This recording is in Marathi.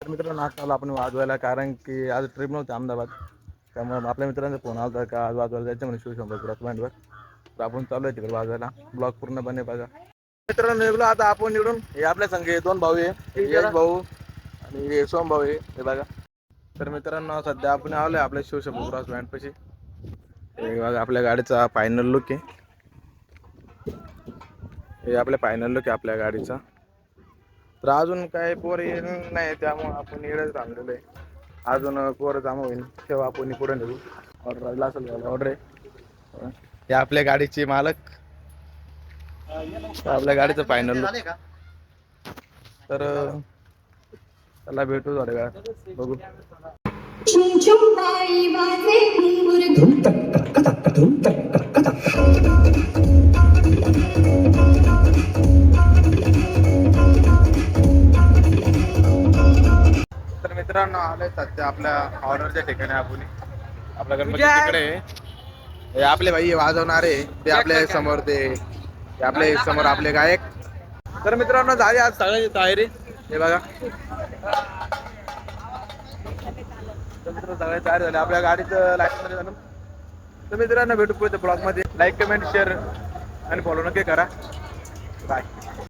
मित्रांनो आज आपण वाजवायला, कारण की आज ट्रिप नव्हती अहमदाबाद, त्यामुळे आपल्या मित्रांचा फोन आला का आज वाजवायला जायचं म्हणे शिवशंभरपुरात पॉईंटवर. तर आपण चालू आहे तिकडे वाजवायला. ब्लॉग पूर्णपणे बघा. मित्रांनो निघलो आता आपण निवडून. हे आपल्या संघ दोन भाऊ आहे, एक भाऊ आणि सोम भाऊ आहे, हे बघा. तर मित्रांनो सध्या आपण आलोय आपल्या शिवशंभरपुरात पॉईंटपाशी. हे बघा आपल्या गाडीचा फायनल लुक आहे. हे आपल्या फायनल लुक आहे आपल्या गाडीचा. तर अजून काय पोर नाही, त्यामुळे आपण इकडेच थांबलेलो आहे. अजून पोर जमा होईल तेव्हा आपण पुढे निघू. ऑर्डर असेल ऑर्डर आहे. हे आपल्या गाडीचे मालक, आपल्या गाडीचं फायनल. तर त्याला भेटू थोड्या वेळात, बघू. तर मित्रांनो आलोय सध्या आपल्या ऑर्डरच्या ठिकाणी. आपण आपल्या गणपती तिकडे आहे. हे आपले भाई वाजवणारे ते आपल्या समोर, ते आपले समोर आपले गायक. तर मित्रांनो झाली आज सगळ्याची तयारी. हे बघा सगळे तयार झाले, आपल्या गाडीचं लाईट मध्ये झालं. तर मित्रांनो भेटू पुढच्या ब्लॉग मध्ये. लाईक कमेंट शेअर आणि फॉलो नक्की करा. बाय.